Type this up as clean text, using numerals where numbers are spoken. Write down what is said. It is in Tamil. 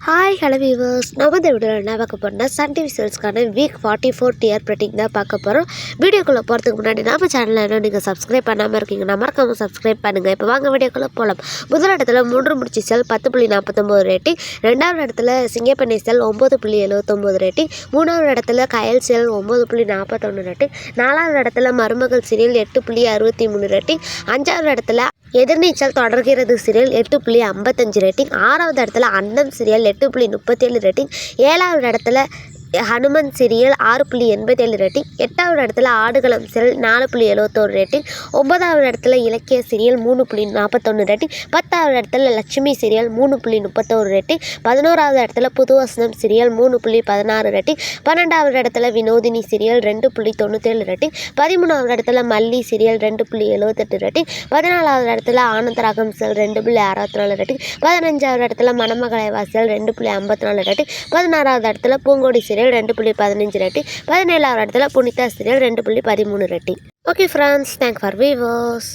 ஹாய் ஹலோ வியூவர்ஸ், நம்ம இந்த வீடியோவில் என்ன பார்க்க போகிறோம்னா சன் டிவி சீரியல்ஸ்க்கான வீக் 44 டிஆர் ரேட்டிங் தான் பார்க்க போகிறோம். வீடியோக்குள்ளே போகிறதுக்கு முன்னாடி நம்ம சேனலில் இன்னும் நீங்கள் சப்ஸ்கிரைப் பண்ணாமல் இருக்கீங்கன்னா மறக்காமல் சப்ஸ்கிரைப் பண்ணுங்கள். இப்போ வாங்க வீடியோக்குள்ளே போகலாம். முதல் இடத்துல 3 முடிச்சு செல் 10.49 ரேட்டிங், ரெண்டாவது இடத்துல சிங்கப்பெண்ணை செல் 9.79 ரேட்டிங், மூணாவது இடத்துல கயல் செல் 9.41 ரேட்டிங், நாலாவது இடத்துல மருமகள் சீரியல் 8.63 ரேட்டிங், அஞ்சாவது இடத்துல எதிர்நீச்சல் தொடர்கிறது சீரியல் 8.55 ரேட்டிங், ஆறாவது இடத்துல அன்னம் சீரியல் 8.37 ரேட்டிங், ஏழாவது இடத்துல ஹனுமன் சீரியல் 6.87 ரேட்டிங், எட்டாவது இடத்துல ஆடுகளம் சீரியல் 4.71 ரேட்டிங், ஒன்பதாவது இடத்துல இலக்கிய சீரியல் 3.41 ரேட்டிங், பத்தாவது இடத்துல லட்சுமி சீரியல் 3.31 ரேட்டிங், 11வது இடத்துல புதுவசனம் சீரியல் 3.16 ரேட்டிங், 12வது இடத்துல வினோதினி சீரியல் 2.97 ரேட்டிங், 13வது இடத்துல மல்லி சீரியல் 2.78 ரேட்டிங், 14வது இடத்துல ஆனந்தராகம் சீரியல் 2.64 ரேட்டிங், 15வது இடத்துல மணமகளை வாசல் 2.54 ரேட்டிங், 16வது இடத்துல பூங்கோடி சீரியல் 2.15 ரேட்டிங், 17வது இடத்துல Punitha serial 2.13 rating. Okay friends, thanks for viewers.